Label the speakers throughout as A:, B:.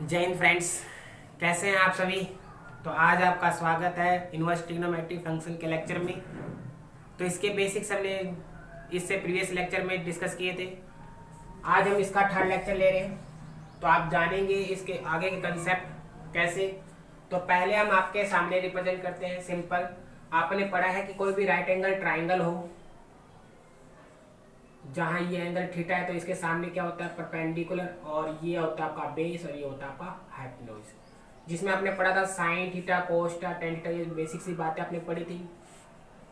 A: जय हिंद फ्रेंड्स, कैसे हैं आप सभी। तो आज आपका स्वागत है इनवर्स ट्रिग्नोमेट्री फंक्शन के लेक्चर में। तो इसके बेसिक्स हमने इससे प्रीवियस लेक्चर में डिस्कस किए थे। आज हम इसका थर्ड लेक्चर ले रहे हैं, तो आप जानेंगे इसके आगे के कंसेप्ट कैसे। तो पहले हम आपके सामने रिप्रेजेंट करते हैं सिंपल। आपने पढ़ा है कि कोई भी राइट एंगल ट्राइंगल हो जहाँ ये एंगल थीटा है, तो इसके सामने क्या होता है, परपेंडिकुलर, और ये होता है आपका बेस और ये होता है आपका हाइपोटेन्यूज। जिसमें आपने पढ़ा था sine theta, cos theta, tan theta, ये बेसिक सी बातें आपने पढ़ी थी।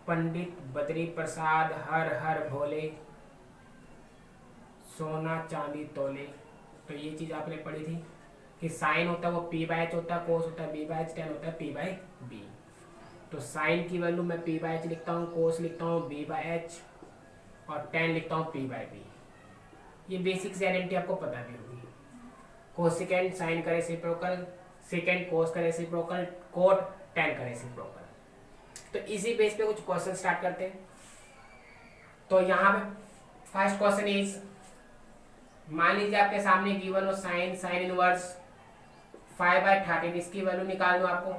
A: पंडित बद्री प्रसाद हर हर भोले, सोना चांदी तोले। तो ये चीज़ आपने पढ़ी थी कि साइन होता है वो पी बाय एच होता है, कोस होता है बी बाय एच, टेन होता है पी बाय बी। तो साइन की वैल्यू मैं पी बाय एच लिखता हूँ, कोस लिखता हूँ बी बाय एच, और टेन लिखता हूँ पी बाय बी। ये बेसिक से आइडेंटिटी आपको पता भी होगी। कोसिकेंट साइन का रेसिप्रोकल, सेकेंड कोस का रेसिप्रोकल, कोट टेन का रेसिप्रोकल। तो इसी बेस पे कुछ क्वेश्चन स्टार्ट करते हैं। तो यहाँ पे फर्स्ट क्वेश्चन इज, मान लीजिए आपके सामने गिवन हो साइन इनवर्स 5/13, इसकी वैल्यू निकाल दो आपको।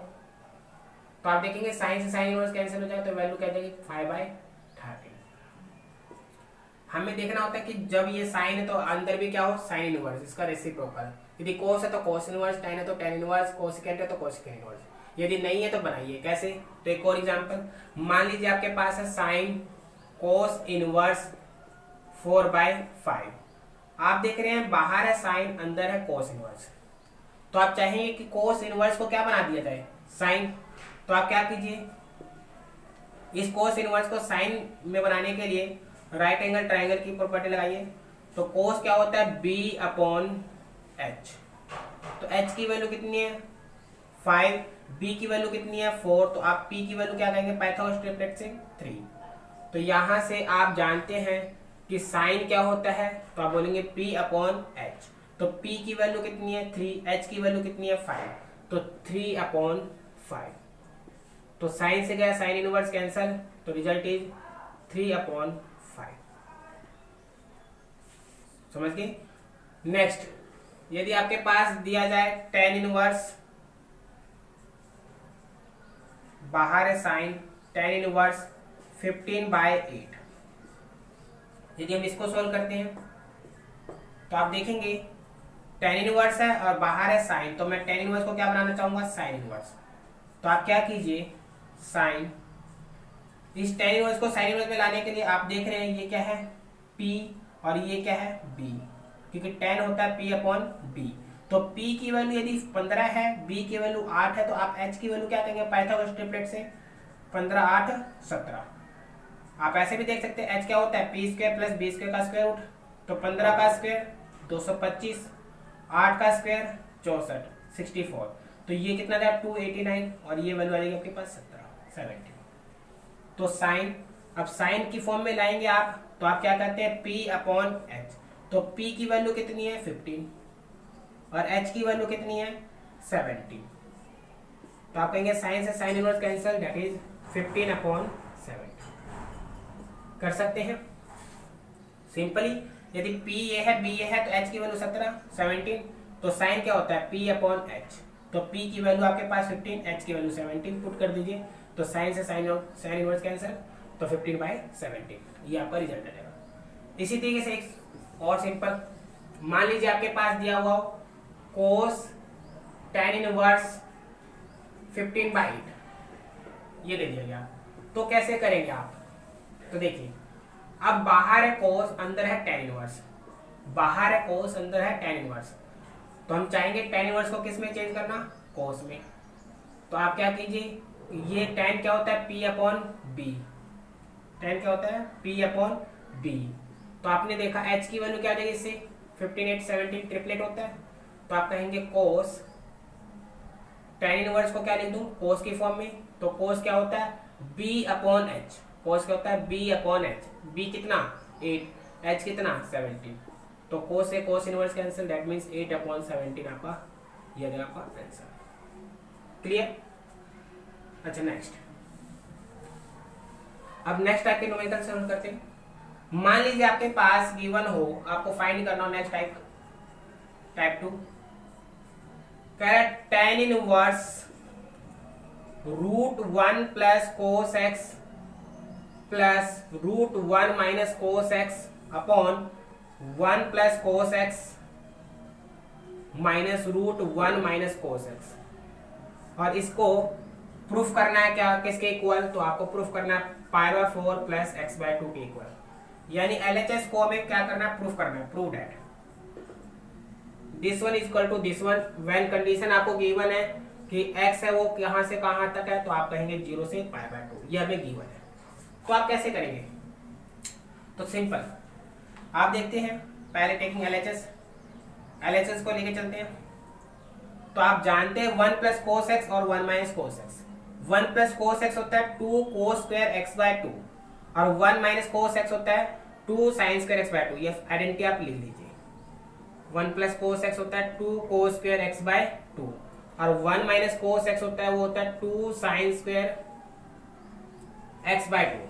A: तो आप देखेंगे साइन से साइन इनवर्स कैंसिल हो जाए, तो वैल्यू क्या जाएगी 5/13। हमें देखना होता है कि जब ये साइन है तो अंदर भी क्या हो, साइन इनवर्स, इसका रेसिप्रोकल। यदि कोस है तो कोस इनवर्स, टेन है तो टेन इनवर्स, कोसिकेंट है तो कोसिकेंट इनवर्स। यदि नहीं है तो बनाइए कैसे। तो एक और एग्जांपल, मान लीजिए आपके पास है साइन कोस इनवर्स 4/5। आप देख रहे हैं बाहर है साइन, अंदर है कोस इनवर्स। तो आप चाहेंगे कि कोस इनवर्स को क्या बना दिया जाए, साइन। तो आप क्या कीजिए, इस कोस इनवर्स को साइन में बनाने के लिए राइट एंगल ट्राइंगल की प्रॉपर्टी लगाइए। तो कोस क्या होता है, बी अपॉन एच। तो एच की वैल्यू कितनी है 5, बी की वैल्यू कितनी है 4, तो आप पी की वैल्यू क्या कहेंगे पाइथागोरस ट्रिपलेट से 3। तो यहां से आप जानते हैं कि साइन क्या होता है, तो आप बोलेंगे पी अपॉन एच। तो पी की वैल्यू कितनी है 3, एच की वैल्यू कितनी है 5, तो 3/5। तो साइन से गया साइन इनवर्स कैंसल, तो रिजल्ट इज 3/5। समझ गए। नेक्स्ट, यदि आपके पास दिया जाए टेन इनवर्स, बाहर है साइन, टेन इनवर्स 15/8। यदि हम इसको सोल्व करते हैं तो आप देखेंगे टेन इनवर्स है और बाहर है साइन, तो मैं टेन इनवर्स को क्या बनाना चाहूंगा, साइन इनवर्स। तो आप क्या कीजिए, साइन, इस टेन इनवर्स को साइन इनवर्स में लाने के लिए आप देख रहे हैं ये क्या है P और ये क्या है B, क्योंकि टेन होता है P अपॉन B। तो P की वैल्यू यदि 15 है, B की वैल्यू 8 है, तो आप H की वैल्यू क्या कहेंगे पाइथागोरस ट्रिपलेट से 15, 8, 17। आप ऐसे भी देख सकते हैं H क्या होता है P square plus B square का स्क्वायर रूट। तो 15 का स्क्वायर 225, 8 का स्क्वायर 64, 64। तो ये कितना था 289, और ये वैल्यू आ जाएगी आपके पास 70। तो साइन, अब साइन की फॉर्म में लाएंगे आप, तो आप क्या करते हैं P अपॉन एच। तो P की वैल्यू कितनी है 15 और H की वैल्यू कितनी है 17। तो आप कहेंगे साइन से sign inverse cancel, that is 15/17। कर सकते हैं सिंपली। यदि P ये है B ये है, तो H की वैल्यू 17, तो साइन क्या होता है P अपॉन एच। तो P की वैल्यू आपके पास 15, H की वैल्यू 17 पुट कर दीजिए। तो साइन से साइन इनवर्स कैंसिल, तो 15/17, ये आपका रिजल्ट आ जाएगा। इसी तरीके से एक और सिंपल, मान लीजिए आपके पास दिया हुआ कोस टेन इनवर्स 15/8, ये दे दिया गया। तो कैसे करेंगे आप, तो देखिए, अब बाहर है कोस, अंदर है टेन इनवर्स, बाहर है कोस, अंदर है टेन इनवर्स। तो हम चाहेंगे टेन इनवर्स को किस में चेंज करना, कोस में। तो आप क्या कीजिए, ये टेन क्या होता है P अपॉन बी, टेन क्या होता है P अपॉन बी। तो आपने देखा H की वैल्यू क्या आ जाएगी इससे 15, 8, 17 ट्रिपलेट होता है। तो आप कहेंगे कोस, टेन इनवर्स को क्या लिख दूं कोस की फॉर्म में, तो कोस क्या होता है B अपॉन एच। कोस क्या होता है B अपॉन एच, B कितना 8, H कितना 17। तो कोस से cos inverse cancel, that means 8/17 आपका ये आ आपका आंसर। क्लियर। अच्छा नेक्स्ट, अब नेक्स्ट टाइप के न्यूमेरिकल सॉल्व करते हैं। मान लीजिए आपके पास गिवन हो, आपको फाइंड करना हो नेक्स्ट टाइप 2, कह रहा है tan inverse √1 plus cos x plus √1 minus cos x upon 1 plus cos x minus √1 minus cos x. और इसको प्रूफ करना है क्या, किसके इक्वल, तो आपको प्रूफ करना है π/4 प्लस x/2 के इक्वल। यानी LHS को हमें क्या करना है, प्रूफ करना है, prove that this one is equal to this one when condition आपको गिवन है कि x है वो कहां से कहां तक है, तो आप कहेंगे 0 से π/2, ये हमें गिवन है। तो आप कैसे करेंगे, तो सिंपल आप देखते हैं, पहले टेकिंग LHS को लेके चलते हैं। तो आप जानते हैं 1 प्लस कोस एक्स और 1 minus cos x. 1 plus cos x होता है 2 कोस स्क्वायर x/2 और 1 माइनस कोस एक्स होता है 2 साइन स्क्वायर x/2। ये आइडेंटिटी आप लिख लीजिए। 1 प्लस कोस एक्स होता है 2 कोस स्क्वायर x/2 और 1 माइनस कोस एक्स होता है वो होता है 2 साइन स्क्वायर x/2।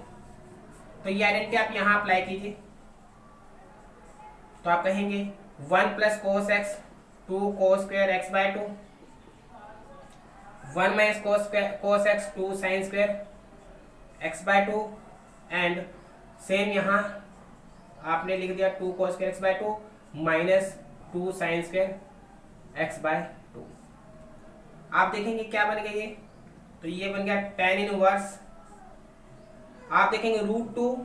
A: तो ये आइडेंटिटी आप यहां अप्लाई कीजिए। तो आप कहेंगे 1 plus cos x 2 cos square x/2, 1 minus cos x 2 sine square x/2 and same यहाँ आपने लिख दिया 2 cos square x/2 minus 2 sine square x/2। आप देखेंगे क्या बन गया ये, तो ये बन गया tan इनवर्स। आप देखेंगे √2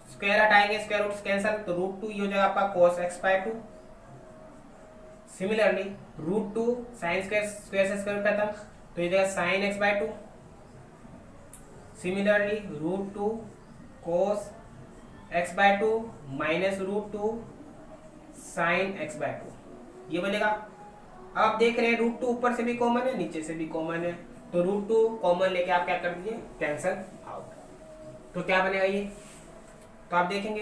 A: स्क्वायर हटाएंगे, स्क्वायर रूट कैंसल, तो √2 ये हो जाएगा आपका cos x/2। Similarly √2 sine square से स्क्वायर खत्म, तो ये जाएगा sine x/2। Similarly √2 cos x/2 minus √2 sine x/2, ये बनेगा। अब आप देख रहे हैं √2 ऊपर से भी कॉमन है, नीचे से भी कॉमन है, तो √2 कॉमन लेके आप क्या कर दीजिए, कैंसल आउट। तो क्या बनेगा ये, तो आप देखेंगे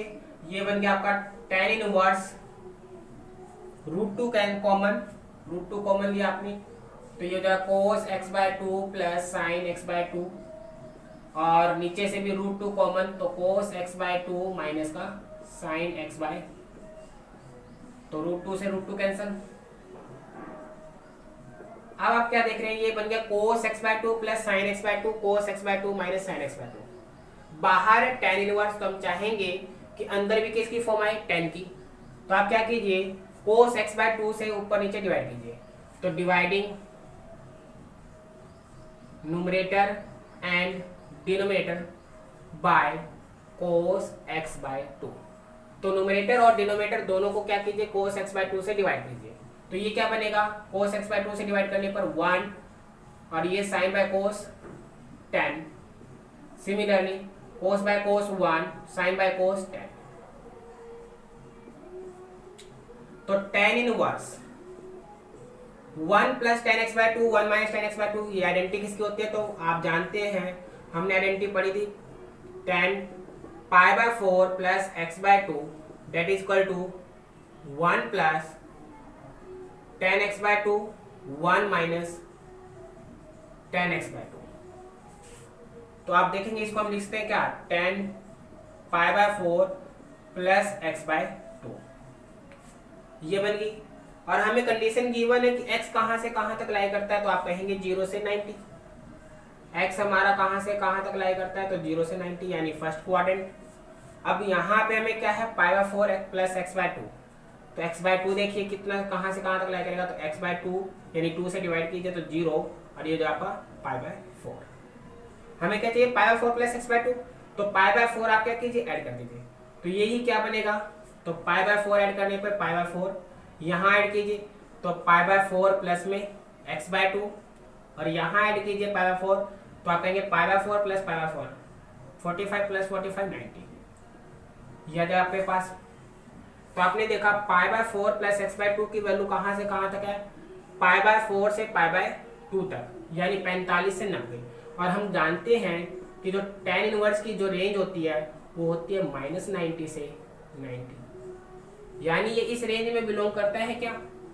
A: ये बन गया आपका tan इनवर्स √2 कॉमन लिया आपने, तो ये हो जाएगा cos x/2 plus sine x/2 और नीचे से भी √2 कॉमन, तो cos x/2 माइनस का साइन x/2, तो √2 से √2 कैंसल। अब आप क्या देख रहे हैं, ये बन गया cos x/2 plus sine x/2, cos x/2 minus sine x/2। बाहर है tan इनवर्स, तो हम चाहेंगे कि अंदर भी किसकी फॉर्म आए, tan की। तो आप क्या कीजिए, cos x/2 से ऊपर नीचे डिवाइड कीजिए, तो dividing numerator and denominator by cos x/2। तो न्यूमरेटर और डिनोमिनेटर दोनों को क्या कीजिए, cos x/2 से डिवाइड कीजिए। तो ये क्या बनेगा, cos x/2 से डिवाइड करने पर 1 और ये sin by cos 10। Similarly cos by cos 1 sin by cos 10। तो tan inverse 1 plus tan x/2 1 minus tan x/2 ये आइडेंटिटी किसकी होती है, तो आप जानते हैं, हमने आइडेंटिटी पढ़ी थी tan π/4 plus x/2 that is equal to 1 plus tan x/2 1 minus tan x/2। तो आप देखेंगे इसको हम लिखते हैं क्या, tan π/4 प्लस x/2, ये बन गई। और हमें कंडीशन गिवन है कि x कहां से कहां तक लाई करता है, तो आप कहेंगे 0 से 90। x हमारा कहां से कहां तक लाई करता है, तो 0 से 90 यानी फर्स्ट क्वाड्रेंट। अब यहाँ पे हमें क्या है, π/4 प्लस x/2, तो x/2 देखिए कितना कहां से कहां तक लाई करेगा, तो x/2 यानी 2 से डिवाइड कीजिए तो 0 और ये जो आपका π/4। हमें क्या चाहिए, π/4 प्लस x/2, तो π/4 आप क्या कीजिए, ऐड कर दीजिए, तो यही क्या बनेगा, तो π/4 ऐड करने पर π/4 यहाँ ऐड कीजिए, तो π/4 प्लस में x/2 और यहाँ ऐड कीजिए π/4, तो आप कहेंगे π/4 प्लस π/4 45 प्लस 45 90, यह है आपके पास। तो आपने देखा π/4 प्लस x/2 की वैल्यू कहाँ से कहाँ तक है, π/4 से π/2 तक, यानी 45 से 90। और हम जानते हैं कि जो tan इनवर्स की जो रेंज होती है वो होती है -90 से 90, यानी ये इस रेंज में बिलोंग करता है क्या,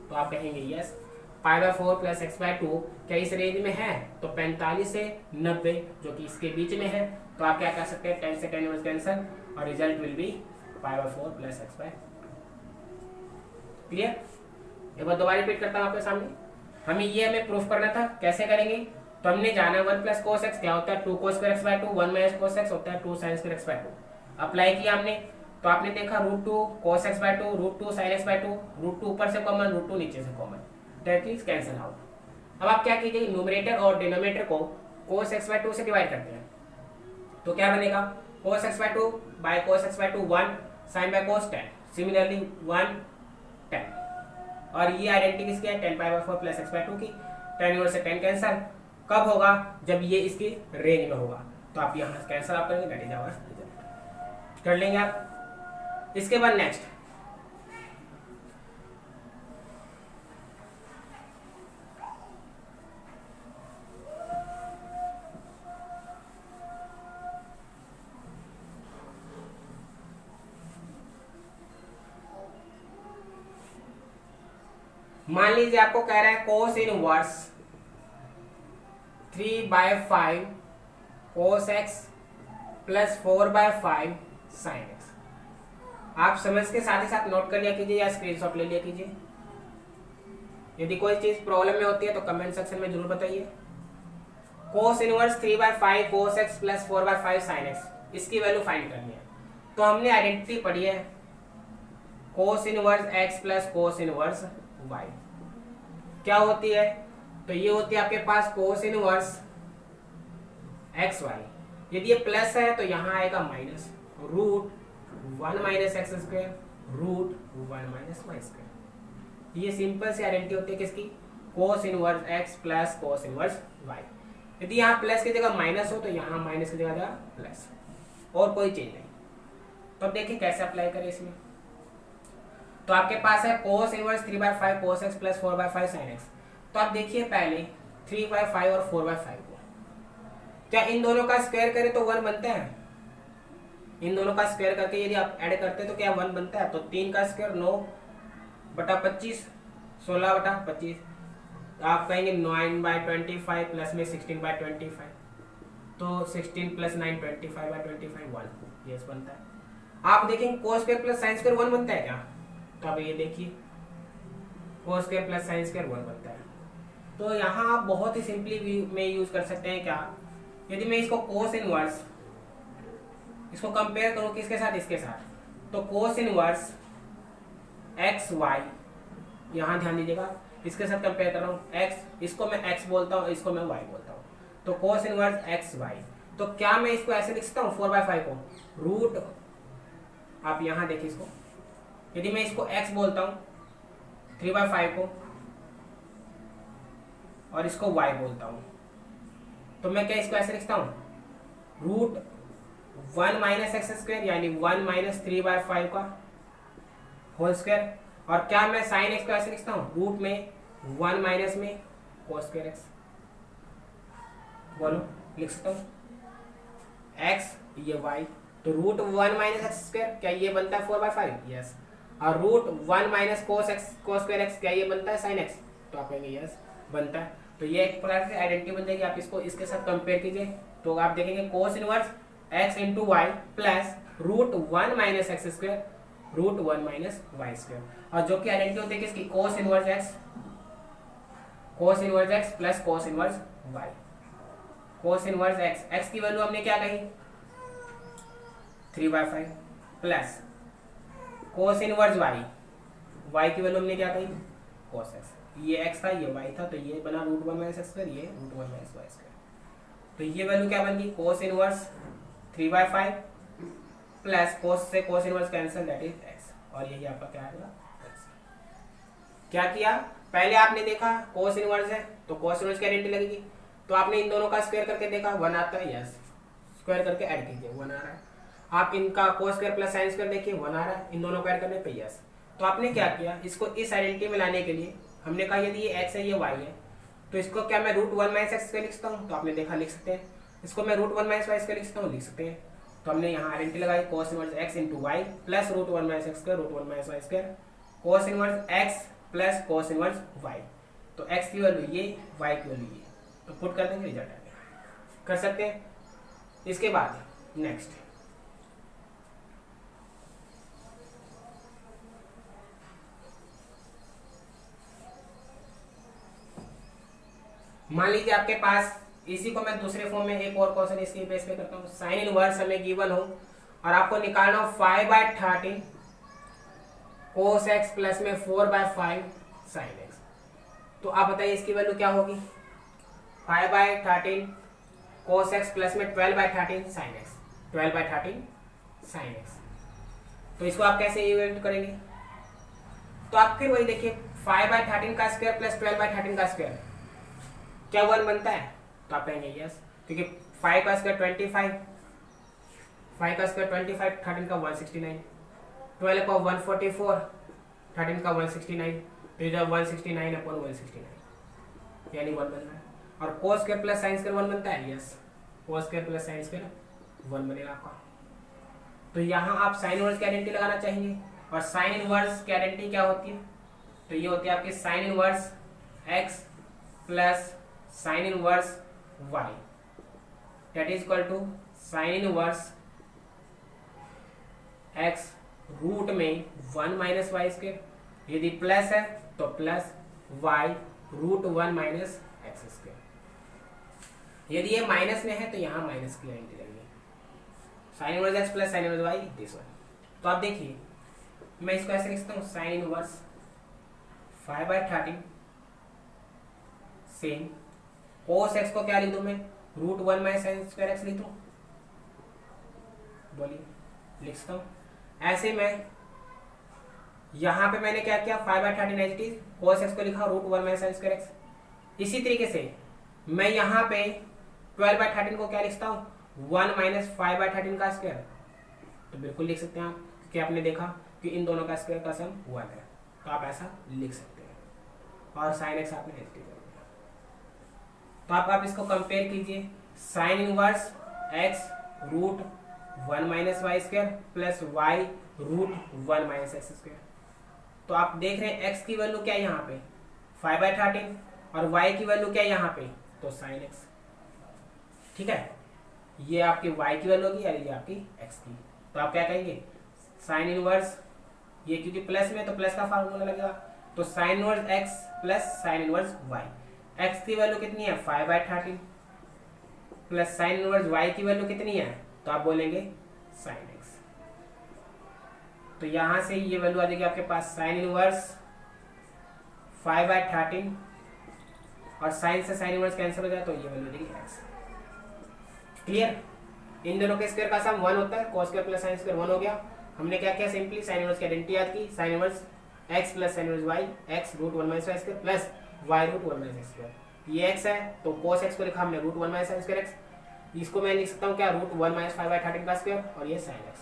A: तो आप कहेंगे यस। π/4 प्लस x/2 क्या इस रेंज में है, तो 45 से 90 जो कि इसके बीच में है। तो आप क्या कर सकते हैं, 10 से 10 इनवर्स कैंसल और result will be π/4 plus x/2। Clear. एक बार दोबारा रिपीट करता हूं आपके सामने, हमें प्रूफ करना था, कैसे करेंगे? तो हमने जाना 1 प्लस कोस एक्स क्या होता है 2 cos square x by 2, 1 minus cos x होता है 2 sine square x by 2। Apply किया हमने, तो आपने देखा √2 cos x by 2, √2 sine x by 2, √2 ऊपर से कॉमन, √2 नीचे से common, that is cancel out. अब आप क्या कीजिए, न्यूमरेटर और डिनोमिनेटर को कोस एक्स बाय 2 से डिवाइड करते हैं, तो क्या बनेगा cos x by 2 by cos x by 2 1, sine by cos 10, similarly 1 10। और ये आइडेंटिटी किसकी है 10 pi by 4 plus x by 2 की। 10 इनवर्स से 10 कैंसिल कब होगा, जब ये इसकी रेंज में होगा, तो आप यहाँ कैंसिल आप करेंगे, दैट इज आवर रिजल्ट। कर लेंगे आप। इसके बाद नेक्स्ट मान लीजिए आपको कह रहा है cos inverse 3/5 cos x plus 4/5 sine x. आप समझ के साथ ही साथ नोट कर लिया कीजिए या स्क्रीनशॉट ले लिया कीजिए। यदि कोई चीज प्रॉब्लम में होती है तो कमेंट सेक्शन में जरूर बताइए। Cos inverse 3/5 cos x plus 4/5 sine x, इसकी वैल्यू फाइंड करनी है। तो हमने आइडेंटिटी पढ़ी है cos inverse x plus cos inverse y, क्या होती है? तो ये होती है आपके पास कोस इनवर्स एक्स वाई। यदि ये प्लस है तो यहाँ आएगा minus, √1 minus x square √1 minus y square. ये सिंपल सी आइडेंटिटी होती है किसकी, cos inverse x plus cos inverse y. यदि यहाँ प्लस की जगह माइनस हो तो यहाँ माइनस की जगह प्लस, और कोई चेंज नहीं। तो अब देखिए कैसे अप्लाई करें इसमें। तो आपके पास है cos inverse 3/5 cos x plus 4/5 sine x. तो आप देखिए पहले 3/5 और 4/5 को, क्या इन दोनों का स्क्वायर करें तो 1 बनता है? इन दोनों का स्क्वायर करके यदि आप ऐड करते हैं तो क्या 1 बनता है? तो 3 का स्क्वायर 9/25, 16/25। आप कहेंगे 9/25 प्लस में 16/25, तो 16 प्लस 9 25/25 1, यस बनता है। आप देखेंगे cos square plus sine square 1 बनता है क्या? तो अब ये देखिए cos square plus sine square 1 बनता है। तो यहाँ आप बहुत ही सिंपली में यूज कर सकते हैं क्या, यदि मैं इसको कोस इनवर्स इसको कंपेयर करूं किसके साथ, इसके साथ, तो कोस इनवर्स एक्स वाई, यहाँ ध्यान दीजिएगा इसके साथ कंपेयर कर रहा हूँ, एक्स इसको मैं एक्स बोलता हूँ, इसको मैं वाई बोलता हूँ, तो कोस इनवर्स एक्स वाई। तो क्या मैं इसको ऐसे लिख सकता हूँ 4/5 को रूट, आप यहाँ देखिए इसको, यदि मैं इसको x बोलता हूं 3/5 को और इसको y बोलता हूं, तो मैं क्या इसको ऐसे लिखता हूं √1 माइनस एक्स स्क्वायर, यानी 1 माइनस 3/5 का होल स्क्वायर। और क्या मैं साइन एक्स को ऐसे लिखता हूं रूट में 1 माइनस में कोस स्क्वायर एक्स, बोलो लिख सकता हूं x ये y, तो √1 माइनस एक्स स्क्वायर क्या ये बनता है 4/5, यस। और √1 माइनस कोस स्क्वायर एक्स क्या ये बनता है साइन एक्स, तो आप कहेंगे यस बनता है। तो ये एक प्रकार से आइडेंटिटी बन जाएगी। आप इसको इसके साथ कंपेयर कीजिए तो आप देखेंगे cos inverse x into y plus √1 minus x square √1 minus y square, और जो कि आइडेंटिटी होती है किसकी, cos inverse x plus cos inverse y. Cos inverse x की वैल्यू हमने क्या कही 3/5 प्लस कोस इनवर्स वाई की वैल्यू हमने क्या कही कोस एक्स, ये x था ये y था, तो ये बना √1 माइनस एक्स स्क्वायर, ये √1 माइनस वाई स्क्वायर। तो ये वैल्यू क्या बन गई कोस इनवर्स 3/5 प्लस कोस से cos inverse cancel, that is x, और यही आपका क्या आएगा x। क्या किया, पहले आपने देखा कोस इनवर्स है तो कोस इनवर्स की आइडेंटिटी लगेगी, तो आपने इन दोनों का स्क्वायर करके देखा 1 आता है, यस स्क्वायर करके ऐड कीजिए 1 आ रहा है। आप इनका cos square plus sine square देखिए 1 आ रहा है, इन दोनों को ऐड करने पे यस। तो आपने क्या किया, इसको इस आइडेंटिटी में लाने के लिए हमने कहा यदि ये x है ये y है, तो इसको क्या मैं √1 माइनस एक्स स्क्वायर लिख सकता हूँ, तो आपने देखा लिख सकते हैं। इसको मैं √1 माइनस वाई स्क्वायर लिख सकता हूँ, लिख सकते हैं। तो हमने यहाँ आइडेंटिटी लगाई cos inverse x into y plus √1 minus x square √1 minus y square, cos inverse x plus cos inverse y। तो x की वैल्यू ये, y की वैल्यू ये, तो पुट कर देंगे रिजल्ट आ गया, कर सकते हैं। इसके बाद नेक्स्ट मान लीजिए आपके पास, इसी को मैं दूसरे फॉर्म में एक और क्वेश्चन इसके बेस पे करता हूँ। साइन इनवर्स हमें गिवन हो और आपको निकालना हो 5/13 cos x प्लस में 4/5 sin x। तो आप बताइए इसकी वैल्यू क्या होगी? 5/13 cos x प्लस में 12/13 sin x, 12/13 sin x। तो इसको आप कैसे इवेल्यूएट करेंगे? तो आप फिर वही देखिए, 5/13 का स्क्वायर प्लस 12/13 का स्क्वायर क्या 1 बनता है? तो आप कहेंगे यस, क्योंकि 5 का स्क्वायर 25, 5 का स्क्वायर 25, 13 का 169, 12 का 144, 13 का 169, तो इधर 169 अपॉन 169 यानी 1 बन रहा है। और cos square plus sine square 1 बनता है, yes, cos square plus sine square 1 बनेगा आपका। तो यहाँ आप साइन इनवर्स की आइडेंटिटी लगाना चाहेंगे, और साइन इनवर्स की आइडेंटिटी क्या होती है? तो ये होती है आपकी sine inverse x plus sine inverse y, that is equal to sine inverse x root में 1 माइनस वाई स्क्वायर, यदि प्लस है तो plus y root 1 minus x square, यदि ये माइनस में है तो यहाँ माइनस की आइडेंटिटी लगेगी। Sine inverse x plus sine inverse y, this one. तो आप देखिए मैं इसको ऐसे लिखता हूँ, sine inverse 5/13 same cos x को क्या लिख दूं मैं? Root 1 minus sine square x लिख दूं, बोलिए, लिखता हूँ ऐसे। मैं यहाँ पे मैंने क्या किया, 5/13 as it is, cos x को लिखा root 1 minus sine square x। इसी तरीके से मैं यहाँ पे 12/13 को क्या लिखता हूँ? 1 माइनस 5/13 का स्क्वायर। तो बिल्कुल लिख सकते हैं आप, कि आपने देखा कि इन दोनों का स्क्वायर का सम 1 है, तो आप ऐसा लिख सकते हैं। और साइन एक्स आपने एच डी कर दिया। तो आप इसको कंपेयर कीजिए, sine inverse x root 1 minus y square plus y root 1 minus x square. तो आप देख रहे हैं एक्स की वैल्यू क्या है यहाँ पे 5/13, और वाई की वैल्यू क्या है यहाँ पे? तो साइन एक्स। ठीक है, ये आपकी वाई की वैल्यू होगी और ये आपकी एक्स की। तो आप क्या कहेंगे, साइन इनवर्स, ये क्योंकि प्लस में तो प्लस का फार्मूला लगेगा, तो sine inverse x plus sine inverse y. X की वैल्यू कितनी है? 5/13 प्लस साइन इनवर्स वाई की वैल्यू कितनी है? तो आप बोलेंगे साइन एक्स। तो यहां से ये वैल्यू आ जाएगी आपके पास साइन इनवर्स 5/13, और साइन से साइन इनवर्स कैंसिल हो जाए तो ये वैल्यू आ जाएगी एक्स। क्लियर? इन दोनों के स्क्वायर का सम 1 होता है, cos square plus sine square 1 हो गया। हमने क्या किया, सिंपली साइन इनवर्स की आइडेंटिटी याद की, sine inverse x plus sine inverse y, x root 1 minus y square plus y root 1 minus x square. ये x है तो cos x को लिखा हमने root 1 minus sine square x, इसको मैं लिख सकता हूँ क्या, रूट 1 माइनस 5/13 का स्क्वायर, और ये साइन x।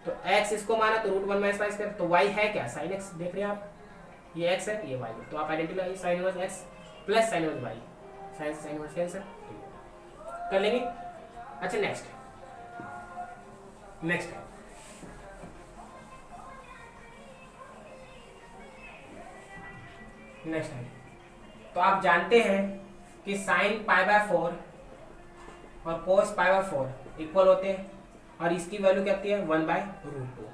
A: तो x इसको माना तो रूट 1 माइनस वाई स्क्वायर, तो y है क्या, साइन x। देख रहे हैं आप, ये x है ये y है, तो आप आइडेंटिटी लगाइए, sine inverse x plus sine inverse y, sine sine inverse cancel कर लेंगे। अच्छा नेक्स्ट है तो आप जानते हैं कि साइन π/4 और कोस π/4 इक्वल होते हैं, और इसकी वैल्यू क्या होती है 1/√2।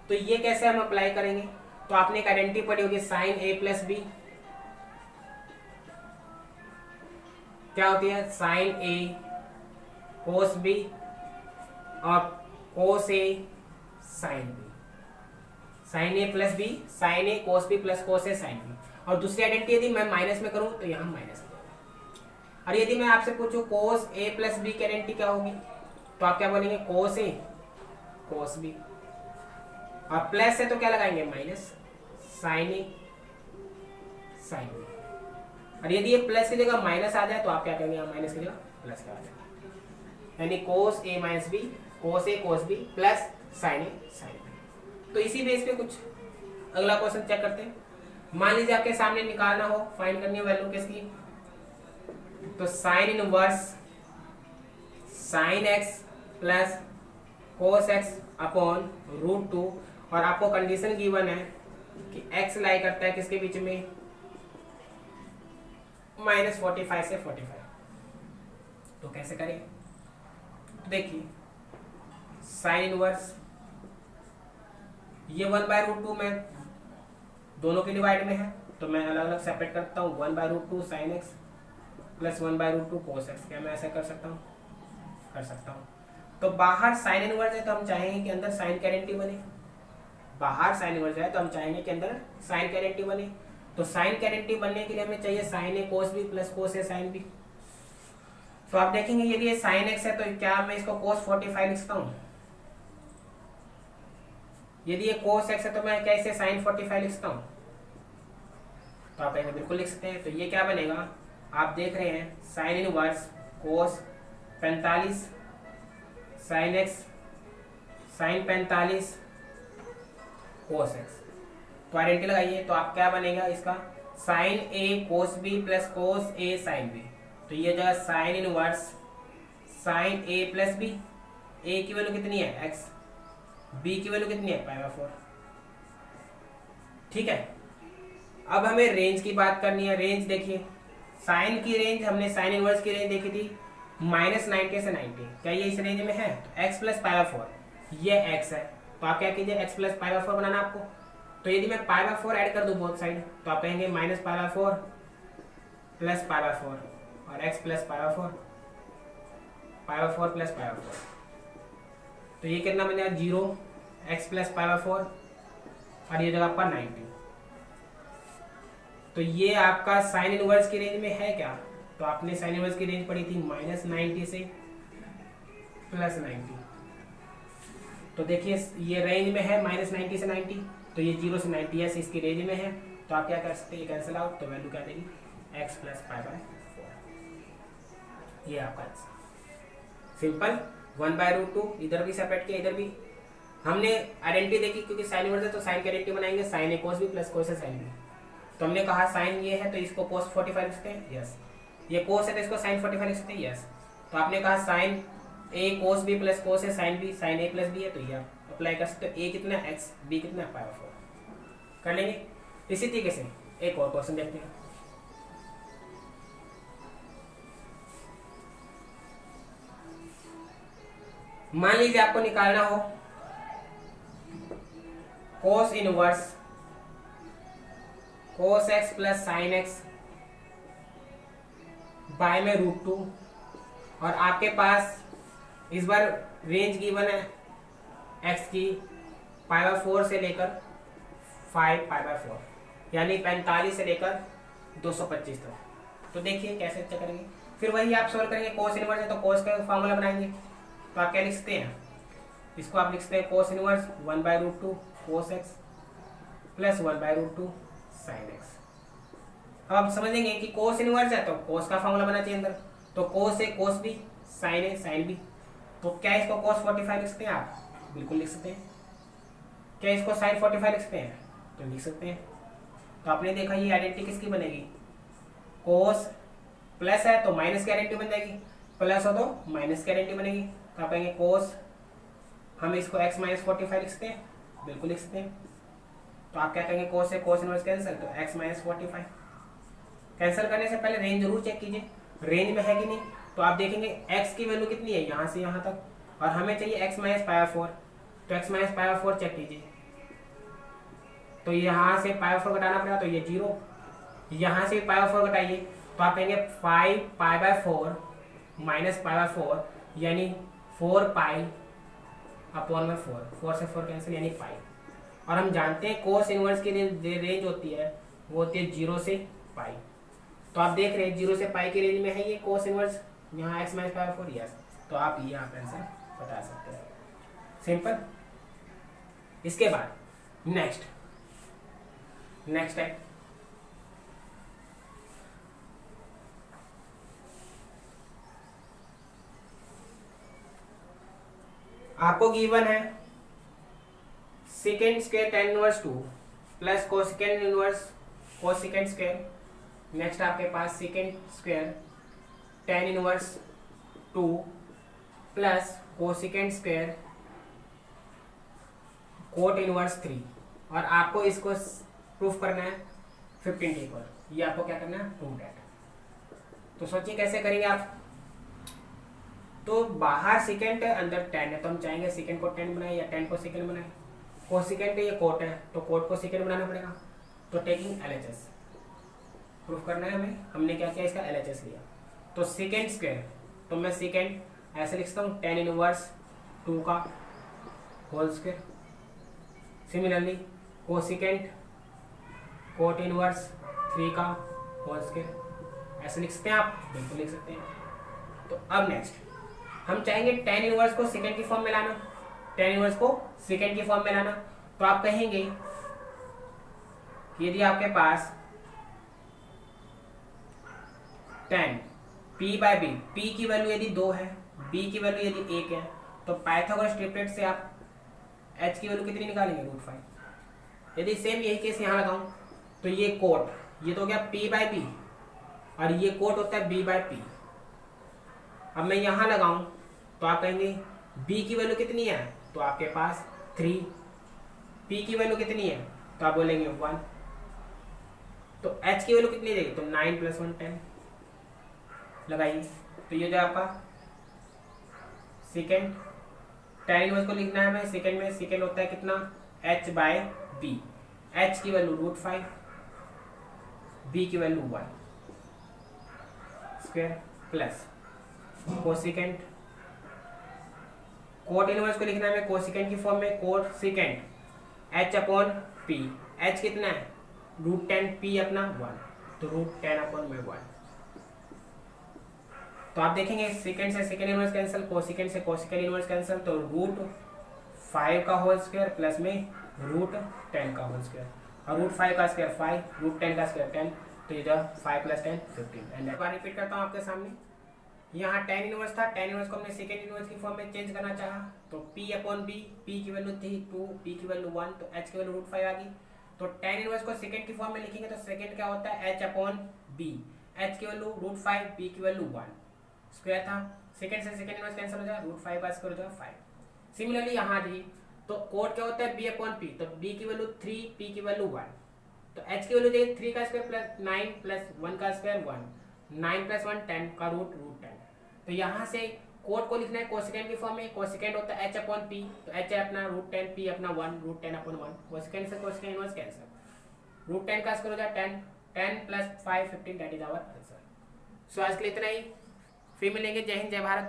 A: तो ये कैसे हम अप्लाई करेंगे? तो आपने एक आइडेंटिटी पढ़ी होगी, साइन a प्लस बी क्या होती है, साइन a कोस b और cos a sine b। Sine a plus b, sine a cos b plus cos a sine b। और दूसरी आइडेंटिटी यदि मैं माइनस में करूं तो यहां माइनस हो जाएगा। और यदि मैं आपसे पूछूं कोस a प्लस बी की आइडेंटिटी क्या होगी, तो आप क्या बोलेंगे, कोस a कोस b, और प्लस है तो क्या लगाएंगे, minus sine a sine b। और यदि ये प्लस की जगह माइनस आ जाए तो आप क्या कहेंगे, माइनस की जगह प्लस का आ जाएगा, यानी cos a minus b, cos a cos b plus sine a sine b। तो इसी बेस पे कुछ अगला क्वेश्चन चेक करते हैं। मान लीजिए आपके सामने निकालना हो, फाइंड करनी हो वैल्यू किसकी, तो sine inverse sine x plus cos x upon √2, और आपको कंडीशन गिवन है कि x लाई करता है किसके बीच में, -45 से 45। तो कैसे करें, तो देखिए साइन इनवर्स ये 1/√2 में दोनों के डिवाइड में है, तो मैं अलग अलग सेपरेट करता हूँ, 1/√2 sine x plus 1/√2 cos x। क्या मैं ऐसा कर सकता हूँ? कर सकता हूँ। तो बाहर साइन इनवर्स है तो हम चाहेंगे कि अंदर साइन कैरेंटी बने। बाहर साइन इनवर्स है तो हम चाहेंगे कि अंदर साइन कैरेंटी बने। तो साइन कैरेंटी बनने के लिए हमें चाहिए sign a cos b plus cos a sine b. तो आप देखेंगे यदि ये साइन एक्स है तो क्या मैं इसको कोस 45 लिखता हूँ? यदि ये कोस एक्स है तो मैं क्या इसे साइन 45 लिखता हूँ? तो आप कहेंगे बिल्कुल लिख सकते हैं। तो ये क्या बनेगा, आप देख रहे हैं sine inverse cos 45 sine x sine 45 cos x. तो आइडेंटिटी लगाइए तो आप क्या बनेगा इसका, sine a cos b plus cos a sine b. तो ये जगह sine inverse sine a plus b, a की वैल्यू कितनी है एक्स, बी की वैल्यू कितनी है π/4। ठीक है, अब हमें रेंज की बात करनी है। रेंज देखिए, साइन की रेंज हमने साइन इनवर्स की रेंज देखी थी -90 से 90। क्या ये इस रेंज में है? तो x प्लस π/4 ये x है। तो आप क्या कीजिए x प्लस π/4 बनाना आपको। तो यदि मैं π/4 ऐड कर दूं बोथ साइड तो आप कहेंगे -π/4 प्लस π/4 और x प्लस π/4 प्लस π/4। तो ये कितना बन जाएगा 0 x प्लस π/4 और ये जगह आपका 90। तो ये आपका साइन इनवर्स की रेंज में है क्या? तो आपने साइन इनवर्स की रेंज पढ़ी थी -90 से +90। तो देखिए ये रेंज में है -90 से 90। तो ये 0 से 90 है, इसकी रेंज में है। तो आप क्या कर सकते हैं, कैंसिल आउट। तो वैल्यू क्या देगी x प्लस π/4। ये आपका सिंपल 1/√2 इधर भी सेपरेट किया, इधर भी हमने आइडेंटिटी देखी क्योंकि साइन इनवर्स है तो साइन की आइडेंटिटी बनाएंगे sign a cos b plus cos a sine b. तो हमने कहा साइन ये है तो इसको कोस 45 लिख सकते हैं, यस। ये कोस है तो इसको साइन 45 लिख सकते हैं, यस। तो आपने कहा sign a cos b plus cos a sine B, sign a plus B है तो ये आप अप्लाई कर सकते हो। ए कितना है एक्स, बी कितना है π/4 कर लेंगे। इसी तरीके से एक और क्वेश्चन देखते हैं। मान लीजिए आपको निकालना हो cos inverse cos x plus sine x by में √2 और आपके पास इस बार रेंज गिवन है एक्स की π/4 से लेकर 5 π/4 यानी 45 से लेकर 225 तक। तो देखिए कैसे अच्छा करेंगे। फिर वही आप सोल्व करेंगे, कोस इनवर्स है तो कोस का फॉर्मूला बनाएंगे। तो आप क्या लिख सकते हैं, इसको आप लिख सकते हैं कोस इनवर्स 1/√2 कोस एक्स प्लस 1/√2 साइन एक्स। अब आप समझेंगे कि कोस इनवर्स है तो कोस का फॉर्मूला बना चाहिए अंदर। तो कोस ए कोस बी, साइन ए साइन बी। तो क्या इसको कोस 45 लिख सकते हैं आप? बिल्कुल लिख सकते हैं। क्या इसको साइन 45 लिख सकते हैं? तो लिख सकते हैं। तो आपने देखा ये आइडेंटिटी किसकी बनेगी, कोस प्लस है तो माइनस की आइडेंटिटी बन जाएगी, प्लस हो तो माइनस की आइडेंटिटी बनेगी। तो आप कहेंगे कोस, हम इसको x - 45 लिख सकते हैं, बिल्कुल लिख सकते हैं। तो आप क्या कहेंगे, कोस से कोस इनवर्स कैंसिल, तो x - 45। कैंसिल करने से पहले रेंज जरूर चेक कीजिए रेंज में है कि नहीं। तो आप देखेंगे x की वैल्यू कितनी है यहाँ से यहाँ तक और हमें चाहिए x - π/4। तो x - π/4 चेक कीजिए। तो यहाँ से π/4 घटाना पड़ेगा तो ये 0, यहाँ से π/4 घटाइए तो आप कहेंगे 5 π/4 माइनस π/4 यानी 4π/4, 4 से 4 कैंसिल यानी 5। और हम जानते हैं कोस इनवर्स की रेंज होती है वो होती है 0 से π। तो आप देख रहे हैं 0 से π की रेंज में है ये कोस इनवर्स, यहाँ x - π/4 यस। तो आप ये आप आंसर बता सकते हैं, सिंपल। इसके बाद नेक्स्ट है आपको गिवन है second square tan inverse 2 plus cosecant inverse cosecant square. Next आपके पास second square tan inverse 2 plus cosecant square cot inverse 3 और आपको इसको प्रूफ करना है 15 के इक्वल। ये आपको क्या करना है, प्रूफ दैट। तो सोचिए कैसे करेंगे आप। तो बाहर सेकेंड है अंदर tan है तो हम चाहेंगे सेकेंड को tan बनाए या tan को सेकेंड बनाए। कोसेकेंड ये कोट है तो कोट को सेकेंड बनाना पड़ेगा। तो टेकिंग LHS प्रूफ करना है हमें। हमने क्या किया, इसका LHS लिया। तो सेकेंड स्क्वायर, तो मैं सेकेंड ऐसे लिखता हूँ tan इनवर्स 2 का whole square. Similarly cosecant cot inverse 3 का होल स्क्वायर, ऐसे लिख सकते हैं आप, बिल्कुल लिख सकते हैं। तो अब नेक्स्ट हम चाहेंगे tan इनवर्स को सेकेंड की फॉर्म में लाना, tan इनवर्स को सेकेंड की फॉर्म में लाना। तो आप कहेंगे कि यदि आपके पास tan p/b, p की वैल्यू यदि 2 है, b की वैल्यू यदि 1 है, तो पाइथागोरस ट्रिपलेट से आप h की वैल्यू कितनी निकालेंगे, √5। यदि सेम यही केस यहाँ लगाऊं तो ये कोट, ये तो हो गया p/b और ये कोट होता है b/p। अब मैं यहाँ लगाऊं तो आप कहेंगे b की वैल्यू कितनी है, तो आपके पास 3, p की वैल्यू कितनी है, तो आप बोलेंगे 1, तो h की वैल्यू कितनी देगी, तो 9 + 1 10 लगाइए। तो ये जो आपका सेकेंड tan इनवर्स को लिखना है हमें सेकेंड में, सेकेंड होता है कितना, h/b, h की वैल्यू √5, b की value 1 square plus cosecant cot inverse को लिखना है हमें कोसेकेंट की फॉर्म में, कोसेकेंट h/p, h कितना है √10, p अपना 1, तो √10/1। तो आप देखेंगे सेकेंड से सेकेंड इनवर्स कैंसिल, कोसेकेंट से कोसेकेंट इनवर्स कैंसिल, तो √5 का होल स्क्वायर प्लस में √10 का होल स्क्वायर, और √5 का स्क्वायर 5, √10 का स्क्वायर 10, तो इधर 5 + 10 15। एंड एक बार रिपीट करता हूँ आपके सामने, यहाँ tan इनवर्स था, tan इनवर्स को हमने सेकेंड इनवर्स की फॉर्म में चेंज करना चाहा, तो p/b, p की वैल्यू थी 2, p की वैल्यू 1, तो h की वैल्यू √5 आ गई। तो tan इनवर्स को सेकेंड की फॉर्म में लिखेंगे तो सेकेंड क्या होता है h/b, h की वैल्यू √5, p की वैल्यू 1 स्क्वायर था, सेकेंड से सेकेंड इनवर्स कैंसिल हो जाएगा, √5 का स्क्वायर हो जाएगा 5। सिमिलरली यहाँ जी तो कोड क्या होता है b/p, तो b की वैल्यू 3, p की वैल्यू 1, तो h की वैल्यू देखिए 3 का स्क्वायर प्लस 9 + 1 का स्क्वायर 1, 9 + 1 10 का √10। तो यहाँ से कोड को लिखना है कोसेकेंट की फॉर्म में, कोसेकेंट होता है h/p, तो h है अपना √10, p अपना 1, √10/1, कोसेकेंट से कोसेकेंट इनवर्स कैंसिल, √10 का स्क्वायर हो जाए 10, 10 + 5 15, दैट इज आवर आंसर। सो आज के लिए इतना ही, फिर मिलेंगे। जय हिंद, जय भारत।